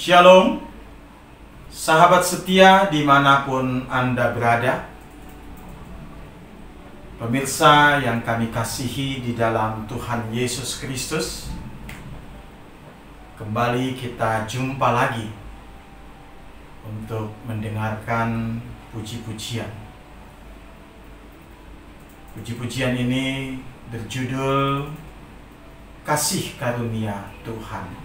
Shalom, sahabat setia dimanapun Anda berada. Pemirsa yang kami kasihi di dalam Tuhan Yesus Kristus, kembali kita jumpa lagi untuk mendengarkan puji-pujian. Puji-pujian ini berjudul Kasih Karunia Tuhan.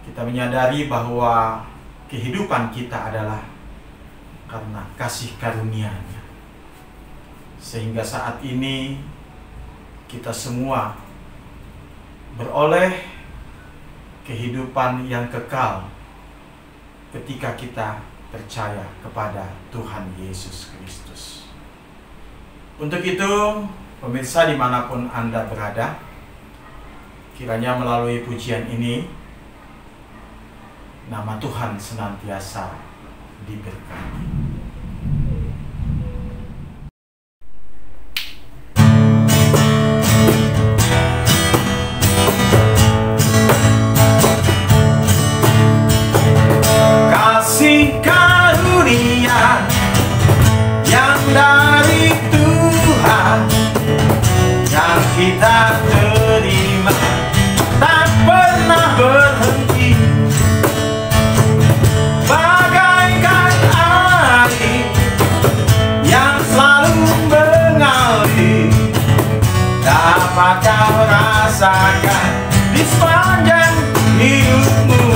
Kita menyadari bahwa kehidupan kita adalah karena kasih karunia-Nya. Sehingga saat ini kita semua beroleh kehidupan yang kekal ketika kita percaya kepada Tuhan Yesus Kristus. Untuk itu, pemirsa dimanapun Anda berada, kiranya melalui pujian ini nama Tuhan senantiasa diberkati. Kasih karunia yang dari Tuhan yang kita terima tak pernah berhenti. Dapat kau rasakan di sepanjang hidupmu.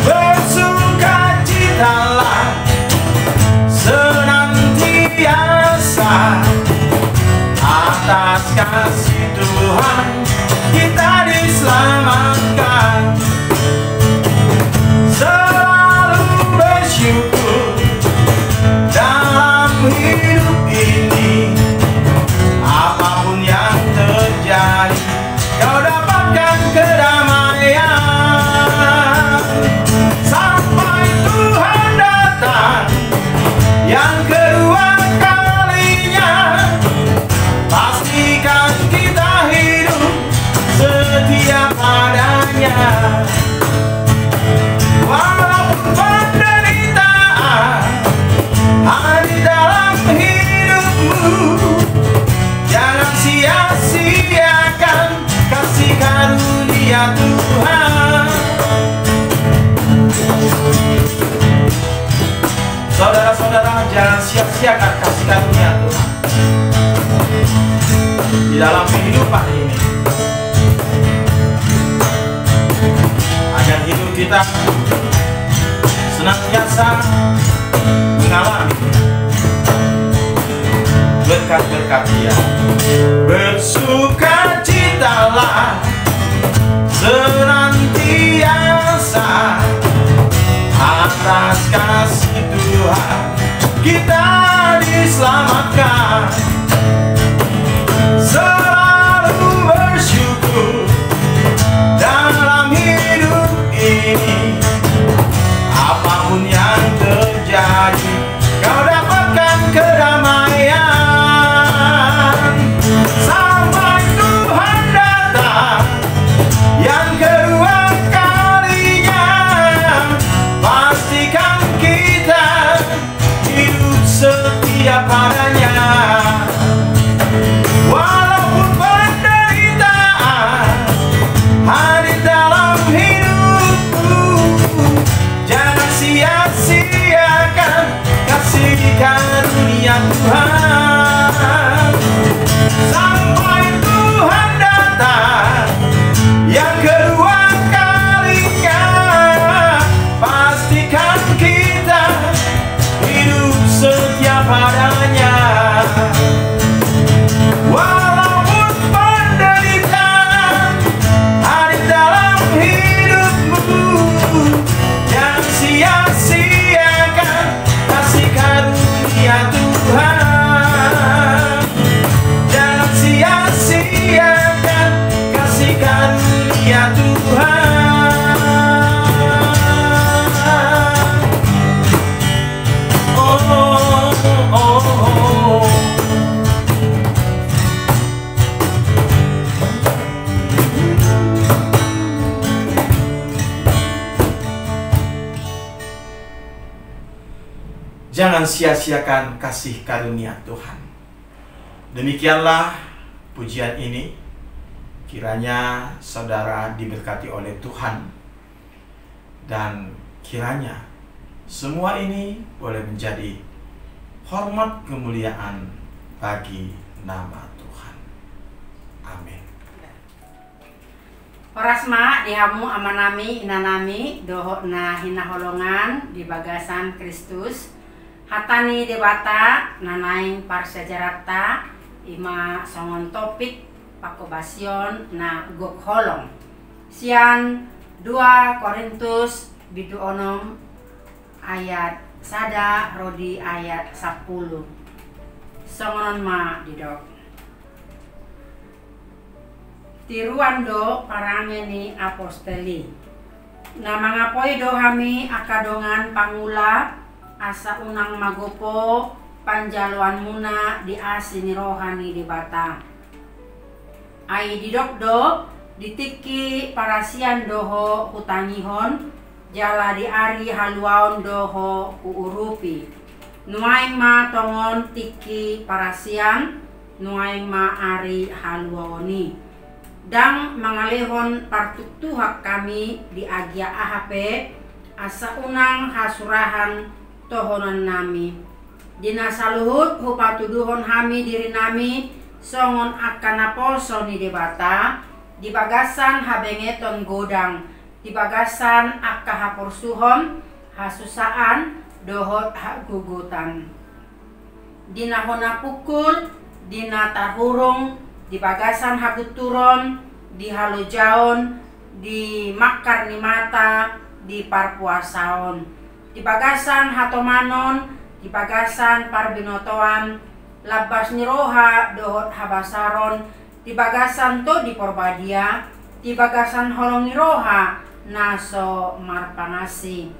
Bersukacitalah senantiasa atas kasih Tuhan kita diselamatkan. Selalu bersyukur dalam hidup ini. Apapun yang terjadi, kau dapatkan kedamaian sampai Tuhan datang yang kedua kalinya. Pastikan kita hidup setia padanya. Walaupun penderitaan ada di dalam hidupmu, jangan sia-siakan kasih karunia Tuhan. Saudara-saudara, jangan sia-siakan kasih karunia Tuhan di dalam kehidupan ini, agar hidup kita senantiasa mengalami berkat-berkat Dia. Bersukacitalah senantiasa atas kasih Tuhan kita diselamatkan. Selalu bersyukur dalam hidup ini. Apapun yang terjadi, kau dapatkan kedamaian sampai Tuhan datang yang kedua kalinya. Pastikan kita hidup setia padanya. Jangan sia-siakan kasih karunia Tuhan. Demikianlah pujian ini. Kiranya saudara diberkati oleh Tuhan, dan kiranya semua ini boleh menjadi hormat kemuliaan bagi nama Tuhan. Amin. Orasma dihamu amanami inanami dohona hinaholongan di bagasan Kristus hatani debata nanaing parsajarata ima songon topik pakobasion na gokholong sian 2 Korintus bidu onom ayat sada rodi ayat 10 songonon ma didok tiruan do parangeni aposteli na mangapoi do hami akadongan pangula asa unang magopo panjaluan muna di asini rohani di batang ai didok do ditiki parasian doho hutangihon jala di ari haluaon doho uurupi nuaing ma tongon tiki parasian nuaing ma ari haluaoni dang mangalehon partutuhak kami di agia AHP asa unang hasurahan tohonan nami dina saluhut hupatuduhon hami diri nami songon akan aposo ni debata di bagasan habengeton godang di bagasan akka hapursuhon hasusaan dohot hagugutan dina hona pukul dina tahurung di bagasan haguturon di halujaon di makar ni mata di parpuasaon di bagasan hatomanon di bagasan parbinotoan labas niroha dohot habasaron di bagasan to di porbadia di bagasan holong niroha naso marpangasi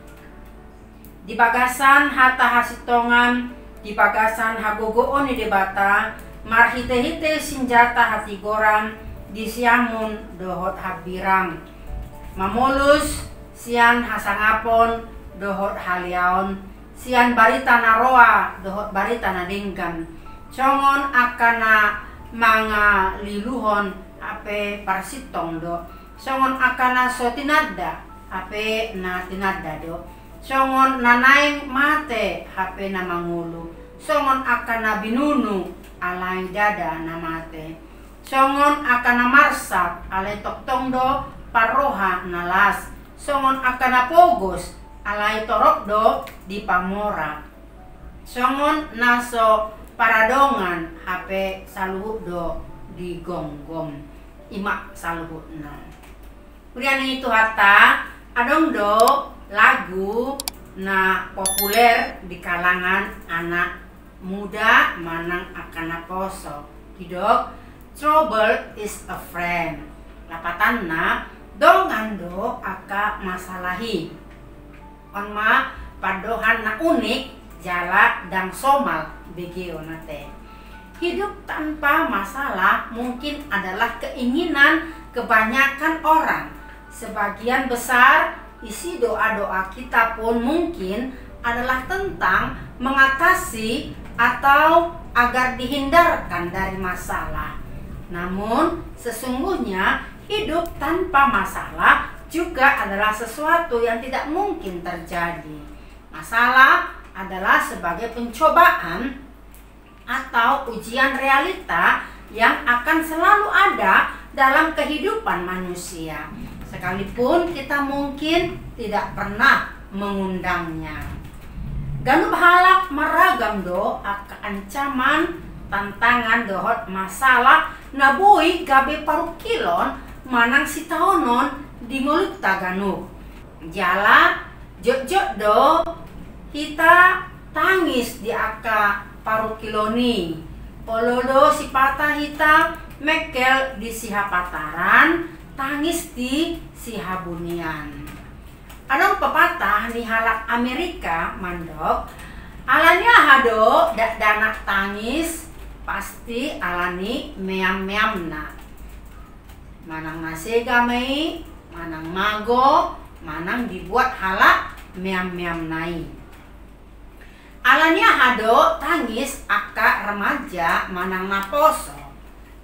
di bagasan hata hasitongan di bagasan hagogoon ni debata marhite-hite senjata hati goram di siamun dohot habirang mamulus sian hasangapon dohot haliaon sian barita naroa dohot barita nadinggan congon akana manga liluhon ape parsitong do songon akana so tinadda ape na tinadda do songon nanaing mate hape na mangulu songon akana binunu alay dada na mate songon akana marsat alay toktong do paroha na las songon akana pogos alay torok do di pamora songon naso paradongan hape saluhut do di gonggong imak saluhut na kemudian itu hata adong do lagu na populer di kalangan anak muda manang akan aposo hidok trouble is a friend lapatan na dongan do aka masalahi onma padohan na unik jala dang somal begeo nate hidup tanpa masalah mungkin adalah keinginan kebanyakan orang. Sebagian besar isi doa-doa kita pun mungkin adalah tentang mengatasi atau agar dihindarkan dari masalah. Namun sesungguhnya hidup tanpa masalah juga adalah sesuatu yang tidak mungkin terjadi. Masalah adalah sebagai pencobaan atau ujian realita yang akan selalu ada dalam kehidupan manusia, sekalipun kita mungkin tidak pernah mengundangnya. Ganu bahalak meragam do aka ancaman tantangan dohot masalah nabui gabe parukilon manang sitaonon di mulut taganu jala jok-jok do kita tangis di aka parukiloni polodo si patah hita mekel di sihapataran tangis di sihabunian. Adong pepatah di halak Amerika mandok alanya hado dak danak tangis pasti alani meam-meamna manang nasi gamai manang mago manang dibuat halak meam-meam nai Alania hado tangis aka remaja manang naposo.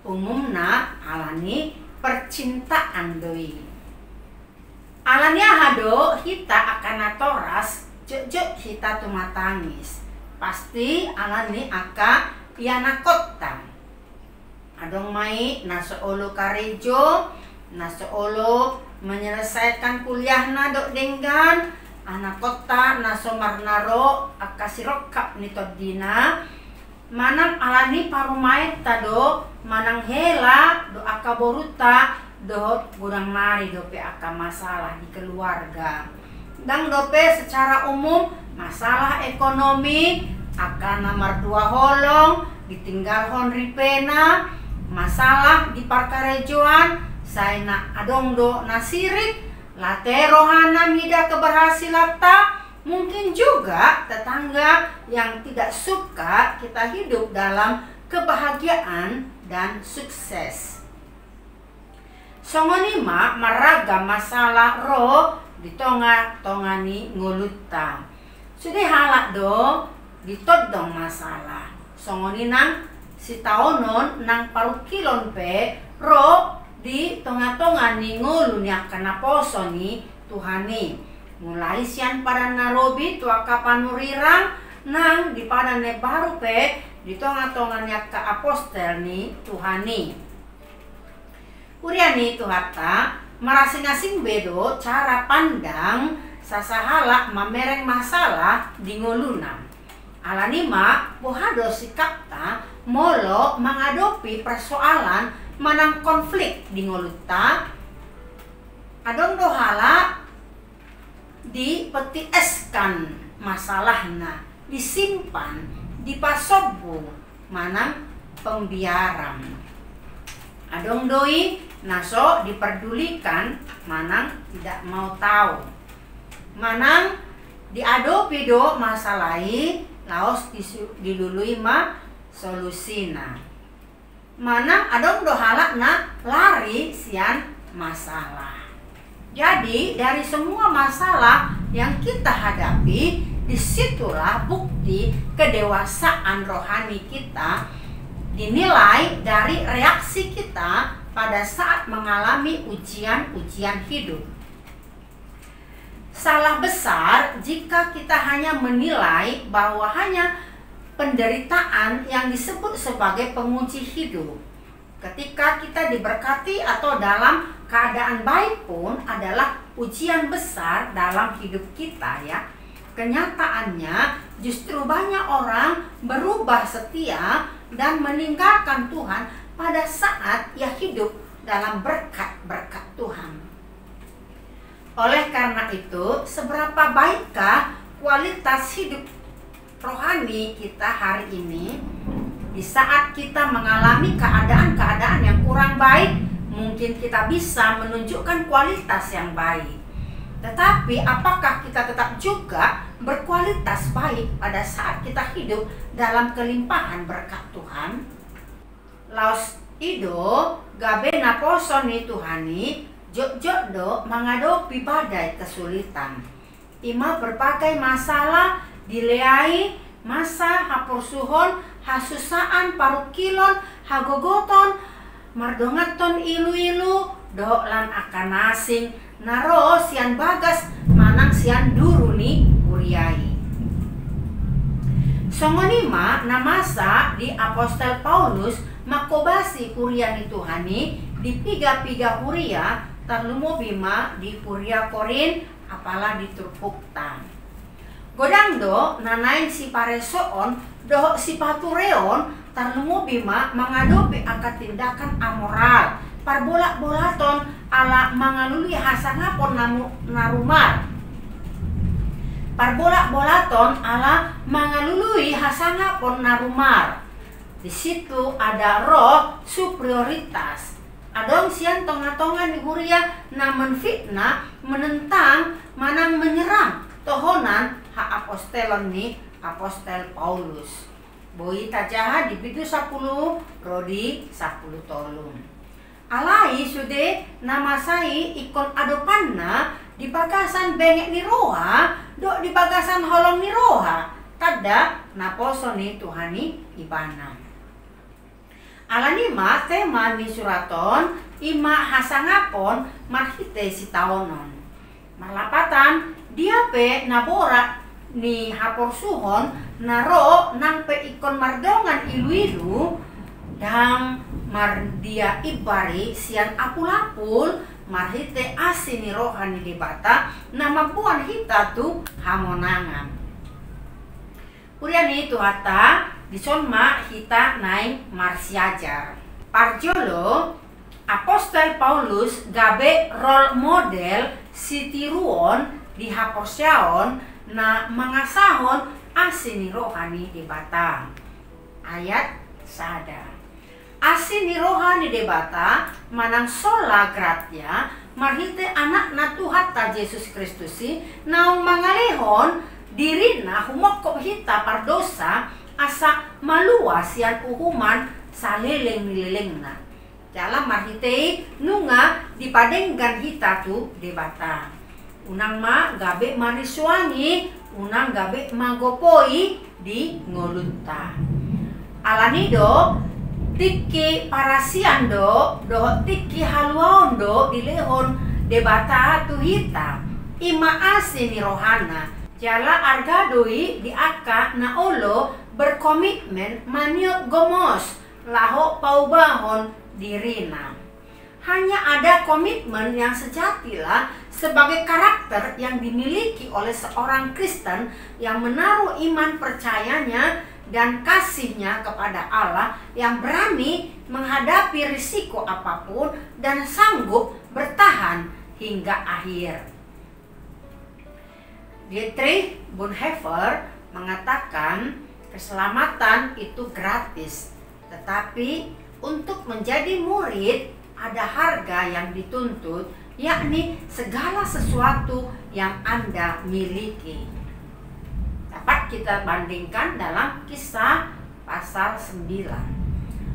Umumna alani percintaan doi. Alania hado hita akan natoras jejak hita tumatangis. Pasti alani aka iana kota. Adong mai nasoolo karejo, nasoolo menyelesaikan kuliahna dok denggan, anak kota naso marnaro akasirokap nitodina. Manang alani parumait tado manang hela do akaboruta do gudang mari dope aka masalah di keluarga. Dan dope secara umum masalah ekonomi akan nomor 2 holong ditinggal honri pena, masalah di parkarejoan saina adong do nasirik late rohana mida keberhasilata. Mungkin juga tetangga yang tidak suka kita hidup dalam kebahagiaan dan sukses. Songonima maraga masalah roh di tonga-tongani nguluta. Sudah halak do ditodong masalah. Songoninang si taonon nang parukilon pe roh di tonga-tongani ngulunya kena posoni Tuhani. Mulai sian pada narobi tuaka panurirang nang di pada ne baru pe di tonga-tongannya ke apostel ni Tuhani. Uriani tuhata marasing-asing bedo cara pandang sasahala mamereng masalah di ngoluna. Alanima pohado sikapta molo menghadapi persoalan manang konflik di ngoluta. Adong dohala di peti eskan masalahna, disimpan, dipasobu manang pembiaran. Adong doi naso diperdulikan manang tidak mau tahu. Manang diadopi do masalai laos dilului ma solusina. Manang adong do halakna lari sian masalah. Jadi dari semua masalah yang kita hadapi, disitulah bukti kedewasaan rohani kita dinilai dari reaksi kita pada saat mengalami ujian-ujian hidup. Salah besar jika kita hanya menilai bahwa hanya penderitaan yang disebut sebagai penguji hidup. Ketika kita diberkati atau dalam keadaan baik pun adalah ujian besar dalam hidup kita ya. Kenyataannya justru banyak orang berubah setia dan meninggalkan Tuhan pada saat ia hidup dalam berkat-berkat Tuhan. Oleh karena itu, seberapa baikkah kualitas hidup rohani kita hari ini? Di saat kita mengalami keadaan-keadaan yang kurang baik, mungkin kita bisa menunjukkan kualitas yang baik. Tetapi apakah kita tetap juga berkualitas baik pada saat kita hidup dalam kelimpahan berkat Tuhan? Laos ido gabe naposoni Tuhani jok-jok do menghadapi badai kesulitan. Ima berbagai masalah dileai masa hapursuhon hasusaan parukilon hagogoton mardongaton ilu-ilu do lan akan asing naro sian bagas manang sian duruni uriai. Songonima namasa di apostel Paulus makobasi kuriani Tuhani di piga-piga huria tarlumo bima di puria Korin apalah di Turpuktan. Godangdo nanain si paresoon doh si patureon tarlumo bima mengadopi akan tindakan amoral parbolak-bolaton ala mangalului hasangapon narumar. Parbolak-bolaton ala mangalului hasangapon narumar. Di situ ada roh superioritas. Adong sian tonga-tonga di huria na menfitnah, menentang, manang menyerang tohonan ha apostelon ni apostel Paulus. Boi tajaha di bidu 10 rodi 10 tolong. Alai sude nama sai ikon adopanna di bagasan bengek ni roha, dok di bagasan holong ni roha. kada naposoni Tuhani ibana. Alanima tema ni suraton ima hasangapon marhite sitaonon. Malapatan dia pe nabora ni haporsuhon naro nang pe ikon mardongan ilu-ilu dang mardia ibari sian apul-apul marhite asini rohani di bata nama buan hita tu hamonangan. Uriani itu hata disonma hita naik marsiajar. Parjolo Apostol Paulus gabe role model sitiruon di haporsiaon na mangasahon asini rohani di bata. Ayat sada. Asini rohani di bata manang sola gratia marhite anak na Tuhata Yesus Kristusi naung mangalehon dirina humokop hita pardosa asa maluas yan uhuman saleleng-lelengna. Dalam marhite nunga dipadenggan hita tu debata. Unang ma gabe maniswangi, unang gabe magopoi di ngolunta. Alanido tiki parasiando do tiki haluondo dilehon debata tu hita. Ima asini rohana. Jala argadoi di aka na olo berkomitmen maniok gomos laho paubahon dirina. Hanya ada komitmen yang sejatilah sebagai karakter yang dimiliki oleh seorang Kristen yang menaruh iman percayanya dan kasihnya kepada Allah, yang berani menghadapi risiko apapun dan sanggup bertahan hingga akhir. Dietrich Bonhoeffer mengatakan keselamatan itu gratis, tetapi untuk menjadi murid ada harga yang dituntut, yakni segala sesuatu yang Anda miliki. Dapat kita bandingkan dalam Kisah pasal 9.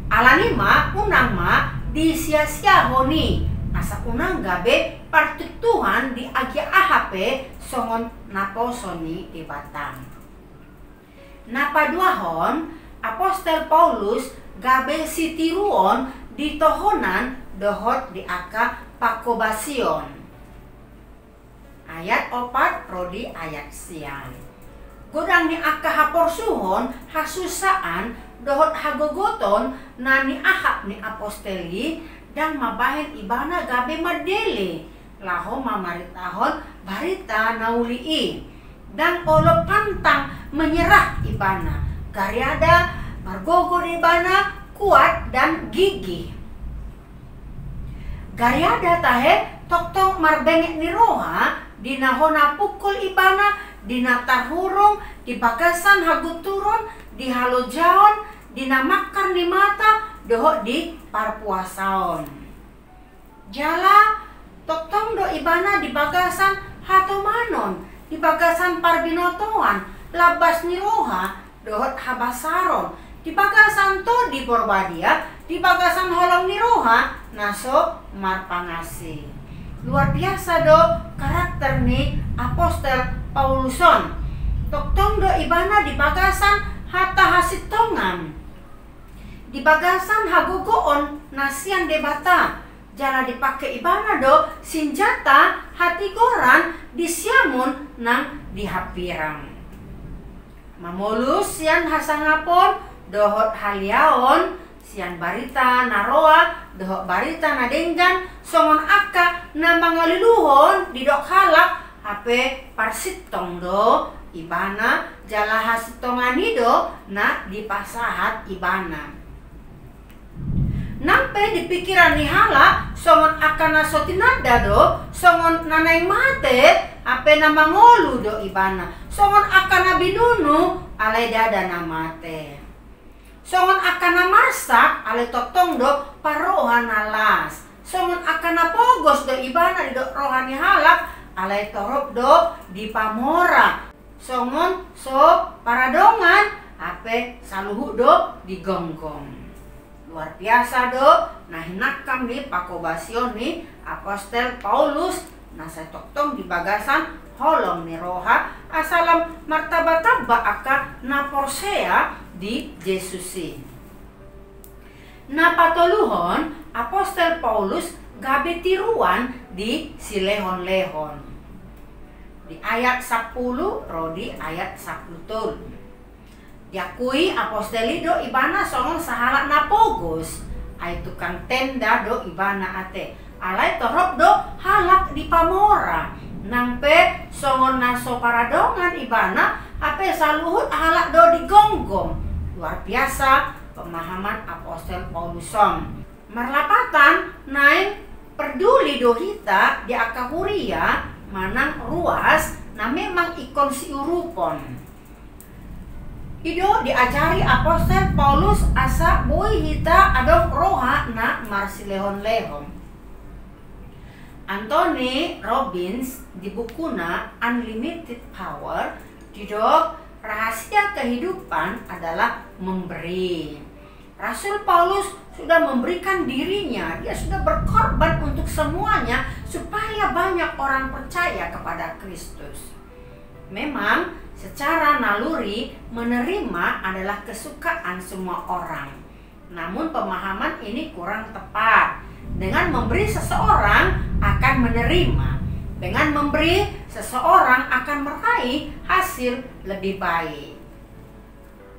Alanima unangma di sia-siahoni asa unang gabe partik Tuhan di agia ahape songon naposoni di batang. Napaduahon Apostol Paulus gabe sitiruon di tohonan dohot di aka pakobasion. Ayat 4 prodi ayat sian. Godang ni aka haporsuhon hasusaan dohot hagogoton na ni ahap ni aposteli dan mabahin ibana gabe madele laho mamaritahon barita naulii dan olo pantang menyerah ibana gariada margogo ibana kuat dan gigih. Gariada tahe tok-tok marbengek ni roha dinahona pukul ibana dina tarhurung di bagasan haguturun di halojaon dina makar ni mata dohok di parpuasaon. Jala tok-tok do ibana di bagasan hatomanon di bagasan parbinotoan labas ni roha dohot habasaron di bagasan to di Porbadia di bagasan holong ni roha naso marpangasi. Luar biasa do karakter ni Apostol Pauluson. Tok-tok do ibana di bagasan hata hasitongan di bagasan hagogoon nasian debata jala dipakai ibana do senjata hati goran disiamun nang dihapirang. Mamolus sian hasangapon dohot haliaon sian barita naroa dohot barita nadenggan songon aka na mangaliluhon di dok halak hape parsitong do ibana jala hasitongan do na dipasahat ibana. Nampe di pikiran ni hala songon akan nasotinada do songon nanay mate ape na mangolu do ibana songon akan nabinunu alay dada na mate songon akan namasak alay totong do parohan alas songon akan napogos do ibana di do rohani halak alay torop do di pamora songon so paradongan ape saluhu do di gonggong. Luar biasa do, nah hinakam nih pakobasion nih Apostol Paulus nasa toktong di bagasan holong ni roha asalam martabataba aka na porsea di Jesusi. Na patuluhon Apostel Paulus gabe tiruan di silehon-lehon. Di ayat 10 rodi ayat 10 diakui apostelido ibana songon sahala napogos ay tukang tenda do ibana ate alay torop do halak di pamora nangpe songon naso paradongan ibana ape saluhut halak do di gonggong. Luar biasa pemahaman Apostel Paulusom. Merlapatan naik peduli dohita di akahuria manang ruas na memang ikon si urupon. Ido diajari Apostel Paulus asa boy hita adong roha na marsilehon-lehon. Anthony Robbins di bukuna Unlimited Power didok rahasia kehidupan adalah memberi. Rasul Paulus sudah memberikan dirinya, dia sudah berkorban untuk semuanya supaya banyak orang percaya kepada Kristus. Memang secara naluri menerima adalah kesukaan semua orang. Namun pemahaman ini kurang tepat. Dengan memberi seseorang akan menerima. Dengan memberi seseorang akan meraih hasil lebih baik.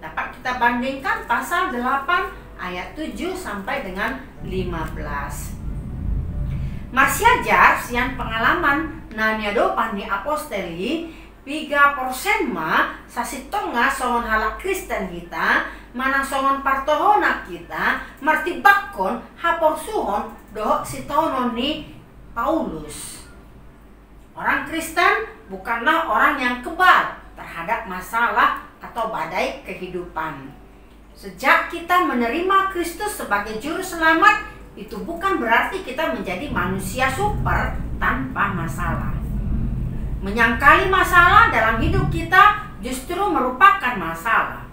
Dapat kita bandingkan pasal 8 ayat 7 sampai dengan 15. Marsiajar sian pengalaman nanya dopan di aposteli 3% ma sasitonga songon halak Kristen kita manang songon partohona kita martibakon hapor suhon doh sitonon ni Paulus. Orang Kristen bukanlah orang yang kebal terhadap masalah atau badai kehidupan. Sejak kita menerima Kristus sebagai juru selamat, itu bukan berarti kita menjadi manusia super tanpa masalah. Menyangkali masalah dalam hidup kita justru merupakan masalah.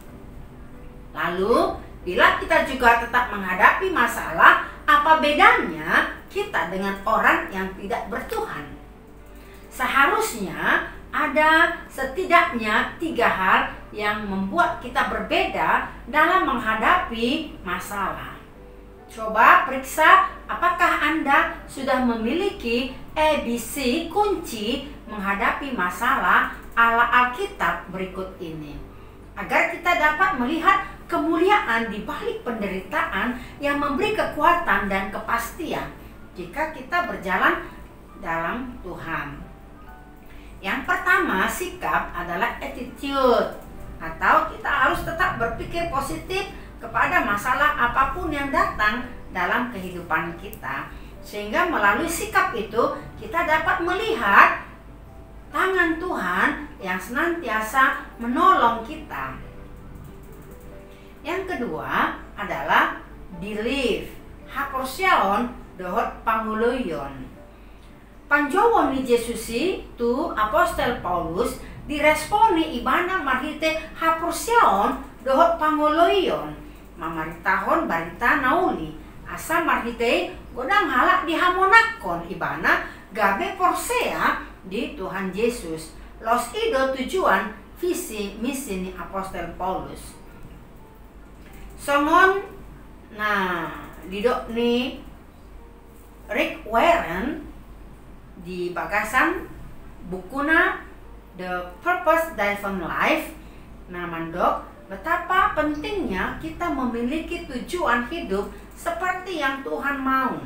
Lalu, bila kita juga tetap menghadapi masalah, apa bedanya kita dengan orang yang tidak bertuhan? Seharusnya ada setidaknya 3 hal yang membuat kita berbeda dalam menghadapi masalah. Coba periksa apakah Anda sudah memiliki ABC kunci menghadapi masalah ala Alkitab berikut ini. Agar kita dapat melihat kemuliaan di balik penderitaan yang memberi kekuatan dan kepastian jika kita berjalan dalam Tuhan. Yang pertama, sikap adalah attitude, atau kita harus tetap berpikir positif kepada masalah apapun yang datang dalam kehidupan kita, sehingga melalui sikap itu kita dapat melihat tangan Tuhan yang senantiasa menolong kita. Yang kedua adalah belief, haporsiaon dohot panguluyon. Panjowon ni Jesusi tu Apostel Paulus diresponi ibana marhite haporsiaon dohot panguluyon. Mamaritahon barita nauli asa marhite godang halak dihamonakon ibana gabe porsea di Tuhan Yesus. Los ido tujuan visi misi ni Apostel Paulus. Songon didok ni Rick Warren di bagasan bukuna The Purpose Driven Life mandok betapa pentingnya kita memiliki tujuan hidup seperti yang Tuhan mau.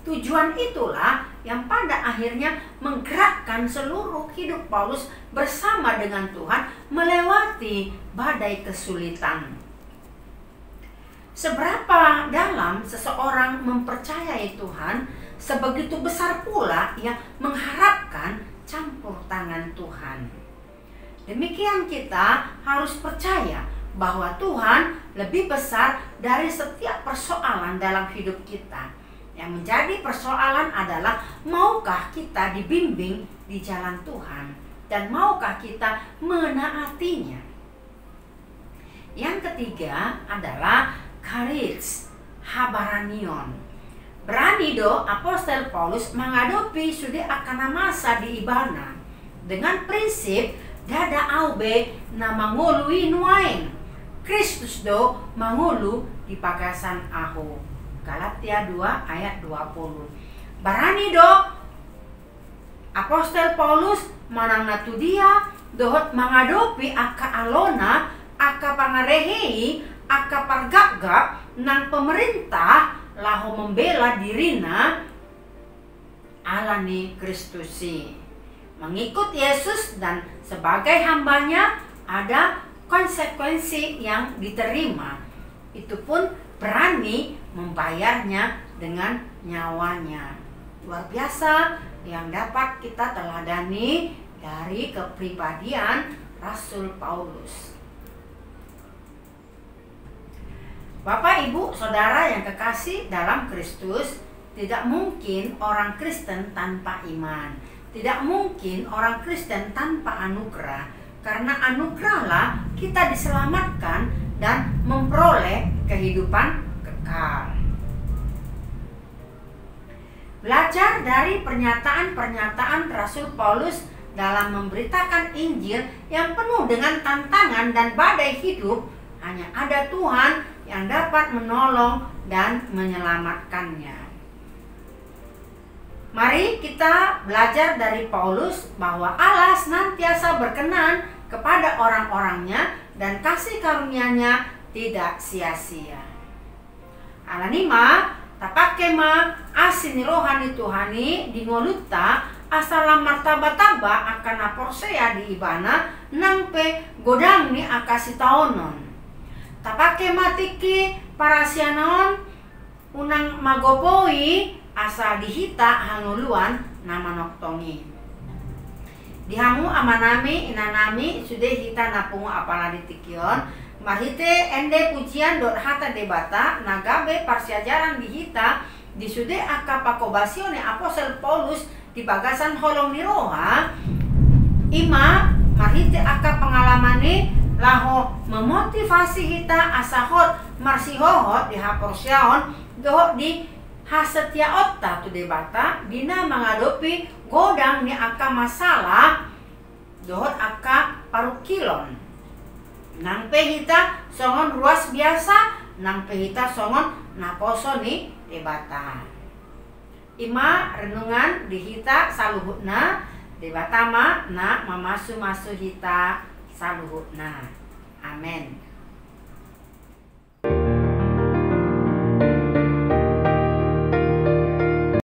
Tujuan itulah yang pada akhirnya menggerakkan seluruh hidup Paulus bersama dengan Tuhan melewati badai kesulitan. Seberapa dalam seseorang mempercayai Tuhan, sebegitu besar pula yang mengharapkan campur tangan Tuhan. Demikian kita harus percaya bahwa Tuhan lebih besar dari setiap persoalan dalam hidup kita. Yang menjadi persoalan adalah maukah kita dibimbing di jalan Tuhan dan maukah kita menaatinya. Yang ketiga adalah courage, habaranion. Berani do Apostel Paulus menghadapi sudah akan masa di Ibana dengan prinsip dada aube na mangului nuain Kristus do mangulu di pagasan aho. Galatia 2 ayat 20. Berani do Apostel Paulus manang natu dia dohot menghadapi aka alona, aka pangarehei, aka pargagap nang pemerintah laho membela dirina alani Kristusi. Mengikut Yesus dan sebagai hambanya ada konsekuensi yang diterima. Itu pun berani membayarnya dengan nyawanya. Luar biasa yang dapat kita teladani dari kepribadian Rasul Paulus. Bapak, Ibu, Saudara yang kekasih dalam Kristus, tidak mungkin orang Kristen tanpa iman. Tidak mungkin orang Kristen tanpa anugerah. Karena anugerahlah kita diselamatkan dan memperoleh kehidupan kekal. Belajar dari pernyataan-pernyataan Rasul Paulus dalam memberitakan Injil yang penuh dengan tantangan dan badai hidup, hanya ada Tuhan yang dapat menolong dan menyelamatkannya. Mari kita belajar dari Paulus bahwa Allah senantiasa berkenan kepada orang-orangnya dan kasih karunia-Nya tidak sia-sia. Alanima tapakema asini rohani Tuhani dingoluta asala martaba-taba akan aporsea di ibana nangpe godang ni akasitaonon. Tapake matiki parasianon unang magopoi asa dihita hanguluan nama noktongi. Dihamu amanami inanami sudah hita napungu apala ditikion mahite ende pujian dot hata debata nagabe parsiajaran dihita disude akapakobasione Apostel Paulus di bagasan holong niroha ima mahite aka pengalamane laho memotivasi hita asahot marsihohot di haporsiaon dohot di hasetia otta tu debata dina menghadapi godang ni aka masalah dohot aka parukilon nang pehita songon ruas biasa nang pehita songon naposo ni debata. Ima renungan dihita saluhutna debata ma na mamasu-masu hita saluhutna. Amin.